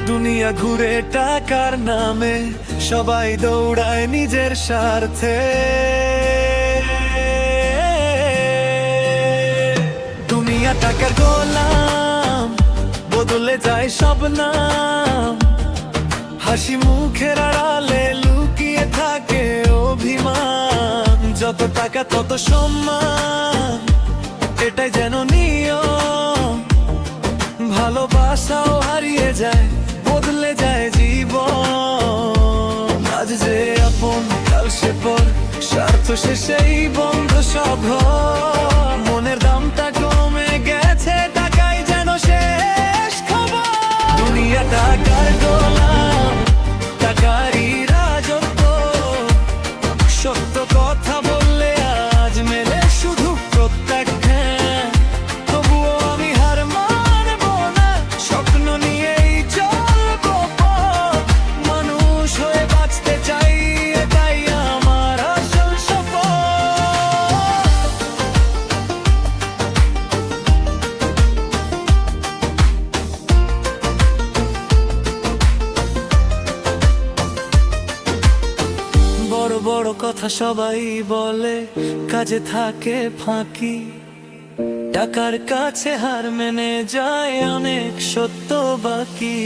দুনিয়া ঘুরে টাকার নামে, সবাই দৌড়ায় নিজের স্বার্থে। দুনিয়া টাকার গোলাম, বদলে যায় সব নাম। হাসি মুখের আড়ালে লুকিয়ে থাকে অভিমান। যত টাকা তত সম্মান, এটাই যেন নিয়ম। ভালোবাসাও হারিয়ে যায়, বদলে যায় জীবন। আজ যে আপন কাল সে পর, স্বার্থ শেষেই বন্ধ সব ঘর। মনের দামটা কমে গেছে, টাকাই যেন শেষ খবর। দুনিয়া টাকার গোলাম, টাকারই রাজত্ব। সত্য কথা বললে আজ মেলে শুধু প্রত্যাখ্যান। তবুও আমি হার মানব না, স্বপ্ন নিয়েই চলবো পথ। মানুষ হয়ে বাঁচতে চাই, এটাই আমার আসল শপথ। বড় বড় কথা সবাই বলে, কাজে থাকে ফাঁকি। টাকার কাছে হার মেনে যায় অনেক সত্য বাকি।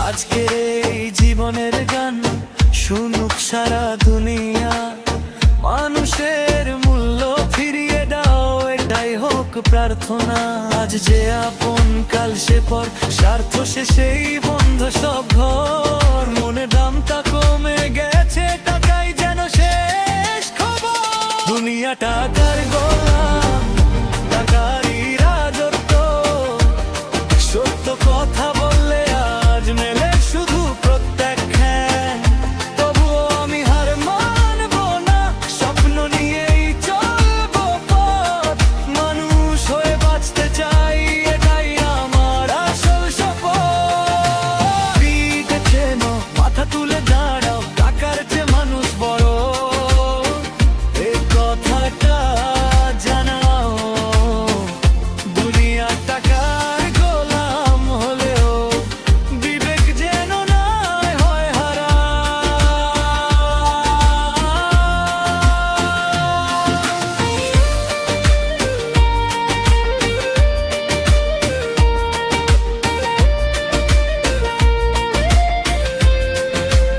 আজকের এই জীবনের গান শুনুক সারা দুনিয়া। মানুষের মূল্য ফিরিয়ে দাও, এটাই হোক প্রার্থনা। আজ যে আপন কাল সে পর, স্বার্থ শেষেই বন্ধ সব ঘর। মনে দামটা কমে গেছে, টাকাই যেন শেষ খবর। দুনিয়া টাকার গোল